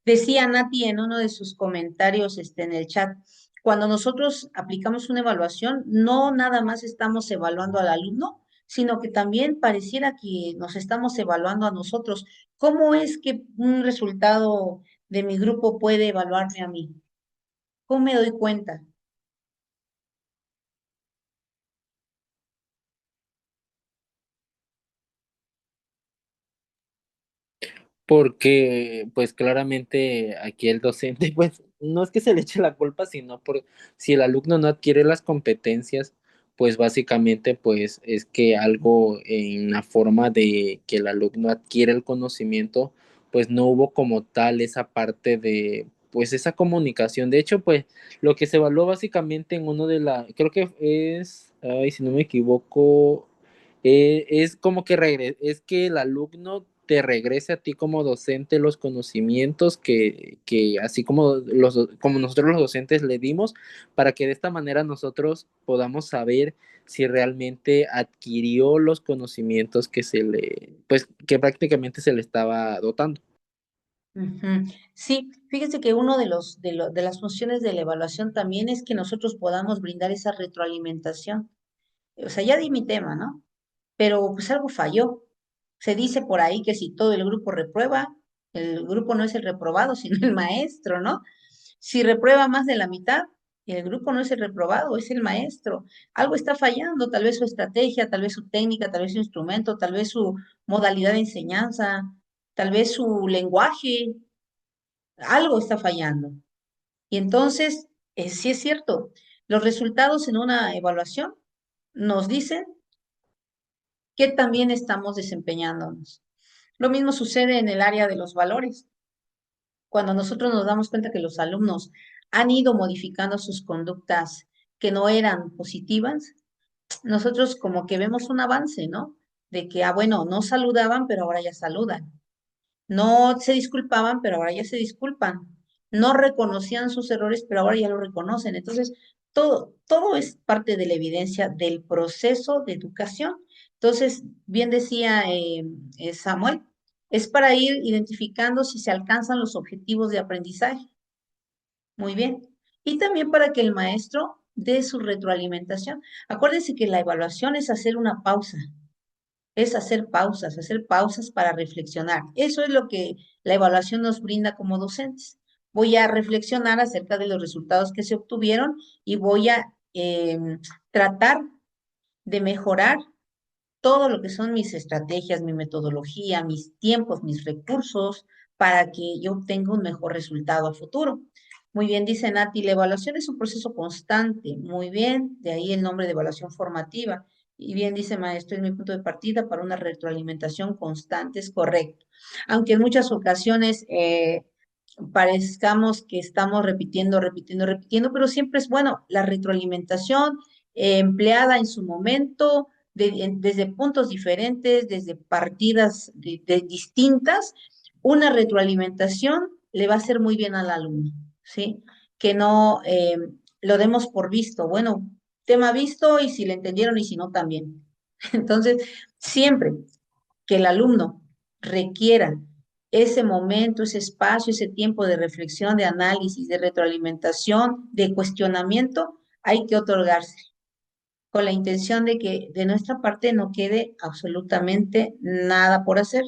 Decía Nati en uno de sus comentarios en el chat, cuando nosotros aplicamos una evaluación, no nada más estamos evaluando al alumno, sino que también pareciera que nos estamos evaluando a nosotros. ¿Cómo es que un resultado de mi grupo puede evaluarme a mí? ¿Cómo me doy cuenta? Porque, pues claramente aquí el docente, pues no es que se le eche la culpa, sino por si el alumno no adquiere las competencias, pues básicamente, pues es que algo en la forma de que el alumno adquiere el conocimiento, pues no hubo como tal esa parte de, pues esa comunicación. De hecho, pues lo que se evaluó básicamente en uno de la, creo que es, ay, si no me equivoco, es como que es que el alumno te regrese a ti como docente los conocimientos que así como, como nosotros los docentes le dimos, para que de esta manera nosotros podamos saber si realmente adquirió los conocimientos que pues que prácticamente se le estaba dotando. Ujú. Sí, fíjese que uno de las funciones de la evaluación también es que nosotros podamos brindar esa retroalimentación. O sea, ya di mi tema, ¿no? Pero pues algo falló. Se dice por ahí que si todo el grupo reprueba, el grupo no es el reprobado, sino el maestro, ¿no? Si reprueba más de la mitad, el grupo no es el reprobado, es el maestro. Algo está fallando, tal vez su estrategia, tal vez su técnica, tal vez su instrumento, tal vez su modalidad de enseñanza, tal vez su lenguaje, algo está fallando. Y entonces, sí es cierto, los resultados en una evaluación nos dicen que también estamos desempeñándonos. Lo mismo sucede en el área de los valores. Cuando nosotros nos damos cuenta que los alumnos han ido modificando sus conductas que no eran positivas, nosotros como que vemos un avance, ¿no? De que, bueno, no saludaban, pero ahora ya saludan. No se disculpaban, pero ahora ya se disculpan. No reconocían sus errores, pero ahora ya lo reconocen. Entonces, todo es parte de la evidencia del proceso de educación. Entonces, bien decía Samuel, es para ir identificando si se alcanzan los objetivos de aprendizaje. Muy bien. Y también para que el maestro dé su retroalimentación. Acuérdense que la evaluación es hacer una pausa, es hacer pausas para reflexionar. Eso es lo que la evaluación nos brinda como docentes. Voy a reflexionar acerca de los resultados que se obtuvieron y voy a tratar de mejorar todo lo que son mis estrategias, mi metodología, mis tiempos, mis recursos, para que yo obtenga un mejor resultado a futuro. Muy bien, dice Nati, la evaluación es un proceso constante. Muy bien, de ahí el nombre de evaluación formativa. Y bien, dice maestro, es mi punto de partida para una retroalimentación constante, es correcto. Aunque en muchas ocasiones parezcamos que estamos repitiendo, repitiendo, repitiendo, pero siempre es bueno la retroalimentación empleada en su momento, desde puntos diferentes, desde partidas de distintas, una retroalimentación le va a hacer muy bien al alumno, ¿sí? Que no lo demos por visto. Bueno, tema visto y si le entendieron y si no también. Entonces, siempre que el alumno requiera ese momento, ese espacio, ese tiempo de reflexión, de análisis, de retroalimentación, de cuestionamiento, hay que otorgarse con la intención de que de nuestra parte no quede absolutamente nada por hacer.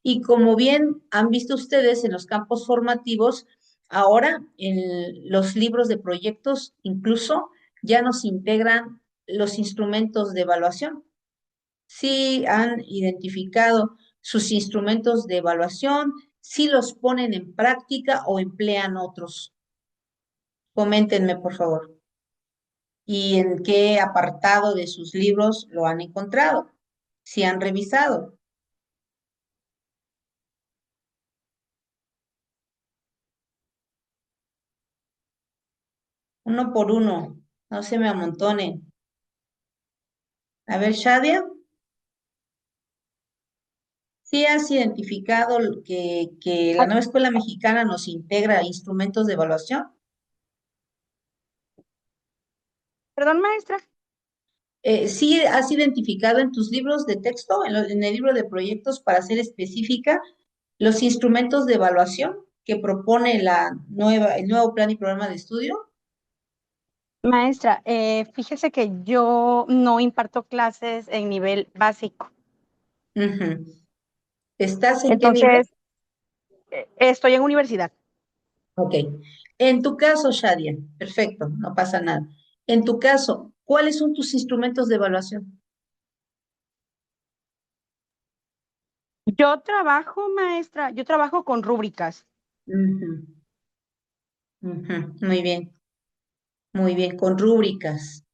Y como bien han visto ustedes en los campos formativos, ahora en los libros de proyectos incluso ya nos integran los instrumentos de evaluación. Sí han identificado sus instrumentos de evaluación, si los ponen en práctica o emplean otros. Coméntenme, por favor. ¿Y en qué apartado de sus libros lo han encontrado? Si han revisado. Uno por uno, no se me amontonen. A ver, Shadia, ¿sí has identificado que la Ah, nueva escuela mexicana nos integra instrumentos de evaluación? perdón, maestra. ¿Sí has identificado en tus libros de texto, en el libro de proyectos, para ser específica, los instrumentos de evaluación que propone el nuevo plan y programa de estudio? Maestra, fíjese que yo no imparto clases en nivel básico. Ujú. ¿Estás en qué nivel? Entonces, estoy en universidad. Ok. En tu caso, Shadia, perfecto, no pasa nada. En tu caso, ¿cuáles son tus instrumentos de evaluación? Yo trabajo, maestra, yo trabajo con rúbricas. Ujú, ujú. Muy bien, con rúbricas.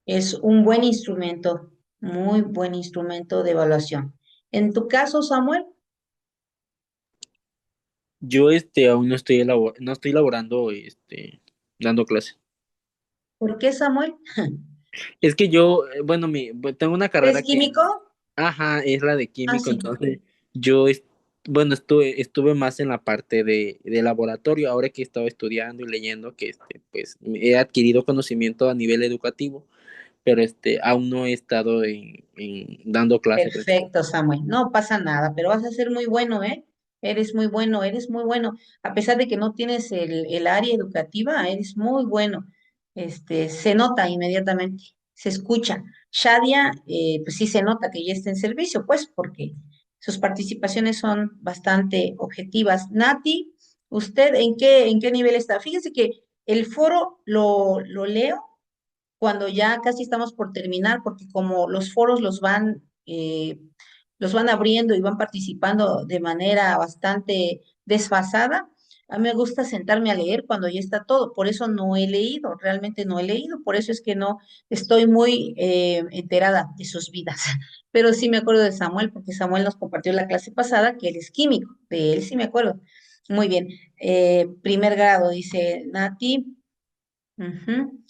Es un buen instrumento, muy buen instrumento de evaluación. En tu caso, Samuel, Yo aún no estoy elaborando dando clase. ¿por qué Samuel? Es que yo, bueno, tengo una ¿Eres carrera que, químico? ajá, es la de Ah, químico, sí. entonces bueno, estuve más en la parte de laboratorio, ahora que he estado estudiando y leyendo que pues he adquirido conocimiento a nivel educativo, pero aún no he estado en dando clase principal. Perfecto, Samuel. No pasa nada, pero vas a ser muy bueno, ¿eh? Eres muy bueno, eres muy bueno. A pesar de que no tienes el área educativa, eres muy bueno. Se nota inmediatamente, se escucha. Shadia, pues sí se nota que ya está en servicio, pues, porque sus participaciones son bastante objetivas. Nati, ¿usted en qué nivel está? Fíjese que el foro lo leo cuando ya casi estamos por terminar, porque como los foros los van abriendo y van participando de manera bastante desfasada, a mí me gusta sentarme a leer cuando ya está todo, por eso no he leído, realmente no he leído, por eso es que no estoy muy enterada de sus vidas, pero sí me acuerdo de Samuel, porque Samuel nos compartió la clase pasada que él es químico, de él sí me acuerdo. Muy bien, primer grado, dice Nati. Ujú.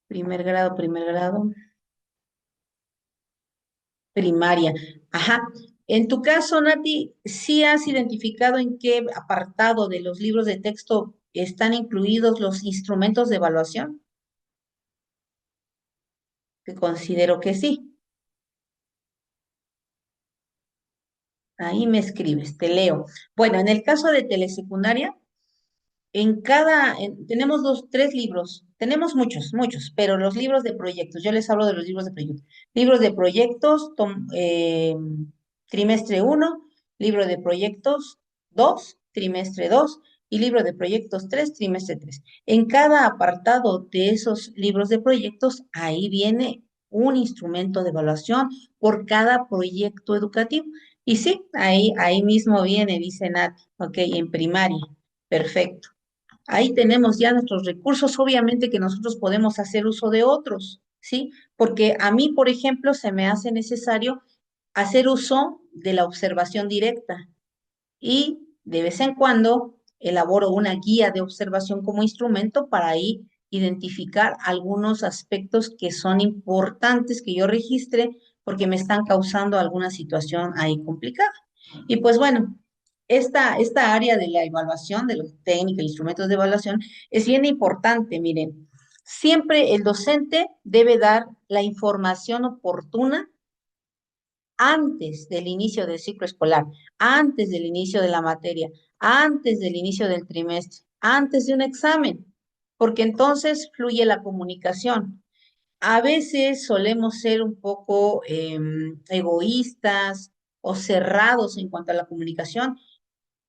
Primer grado, primaria. Ajá. En tu caso, Nati, ¿sí has identificado en qué apartado de los libros de texto están incluidos los instrumentos de evaluación? Que considero que sí. Ahí me escribes, te leo. Bueno, en el caso de telesecundaria, tenemos tres libros, tenemos muchos, muchos, pero los libros de proyectos, yo les hablo de los libros de proyectos. Libros de proyectos, trimestre uno, libro de proyectos 2, trimestre 2, y libro de proyectos 3, trimestre 3. En cada apartado de esos libros de proyectos, ahí viene un instrumento de evaluación por cada proyecto educativo. Y sí, ahí mismo viene, dice Nati, ok, en primaria, perfecto. Ahí tenemos ya nuestros recursos, obviamente que nosotros podemos hacer uso de otros, ¿sí? Porque a mí, por ejemplo, se me hace necesario hacer uso de la observación directa y de vez en cuando elaboro una guía de observación como instrumento para ahí identificar algunos aspectos que son importantes que yo registre porque me están causando alguna situación ahí complicada. Y pues bueno, esta área de la evaluación, de los técnicos, instrumentos de evaluación, es bien importante, miren. Siempre el docente debe dar la información oportuna antes del inicio del ciclo escolar, antes del inicio de la materia, antes del inicio del trimestre, antes de un examen, porque entonces fluye la comunicación. A veces solemos ser un poco egoístas o cerrados en cuanto a la comunicación,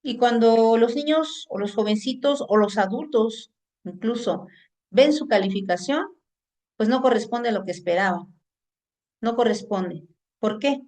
y cuando los niños o los jovencitos o los adultos incluso ven su calificación, pues no corresponde a lo que esperaban, no corresponde. ¿Por qué?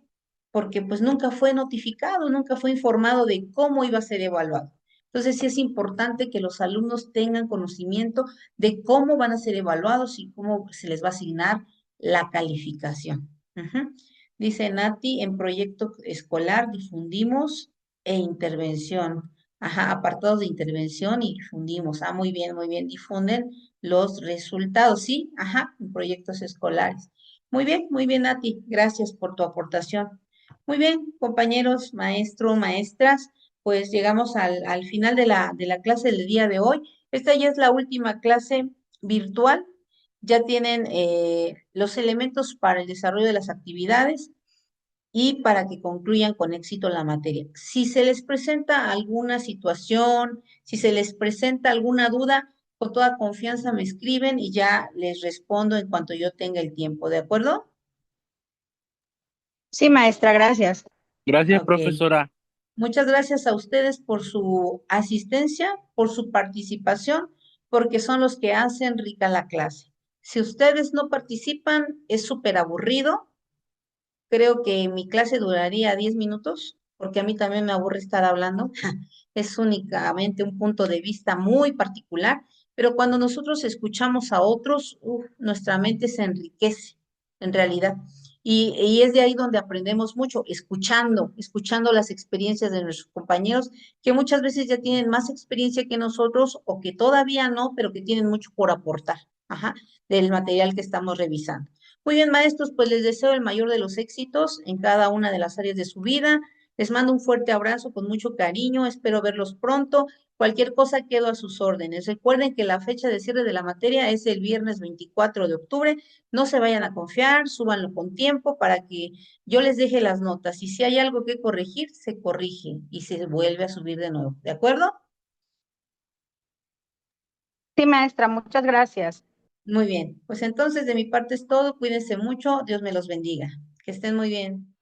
Porque pues nunca fue notificado, nunca fue informado de cómo iba a ser evaluado. Entonces sí es importante que los alumnos tengan conocimiento de cómo van a ser evaluados y cómo se les va a asignar la calificación. Ujú. Dice Nati, en proyecto escolar difundimos e intervención. Ajá, apartados de intervención y difundimos. Ah, muy bien, difunden los resultados, ¿sí? Ajá, en proyectos escolares. Muy bien, Nati. Gracias por tu aportación. Muy bien, compañeros, maestro, maestras, pues llegamos al final de la clase del día de hoy. Esta ya es la última clase virtual. Ya tienen los elementos para el desarrollo de las actividades y para que concluyan con éxito la materia. Si se les presenta alguna situación, si se les presenta alguna duda, con toda confianza me escriben y ya les respondo en cuanto yo tenga el tiempo, ¿de acuerdo? Sí, maestra, gracias. Gracias, Ok. profesora. Muchas gracias a ustedes por su asistencia, por su participación, porque son los que hacen rica la clase. Si ustedes no participan, es súper aburrido. Creo que mi clase duraría 10 minutos, porque a mí también me aburre estar hablando. Es únicamente un punto de vista muy particular, pero cuando nosotros escuchamos a otros, nuestra mente se enriquece, en realidad. Y es de ahí donde aprendemos mucho, escuchando las experiencias de nuestros compañeros, que muchas veces ya tienen más experiencia que nosotros o que todavía no, pero que tienen mucho por aportar, ajá, del material que estamos revisando. Muy bien, maestros, pues les deseo el mayor de los éxitos en cada una de las áreas de su vida. Les mando un fuerte abrazo con mucho cariño, espero verlos pronto. Cualquier cosa quedo a sus órdenes. Recuerden que la fecha de cierre de la materia es el viernes 24 de octubre. No se vayan a confiar, súbanlo con tiempo para que yo les deje las notas. Y si hay algo que corregir, se corrige y se vuelve a subir de nuevo. ¿De acuerdo? Sí, maestra, muchas gracias. Muy bien. Pues entonces de mi parte es todo. Cuídense mucho. Dios me los bendiga. Que estén muy bien.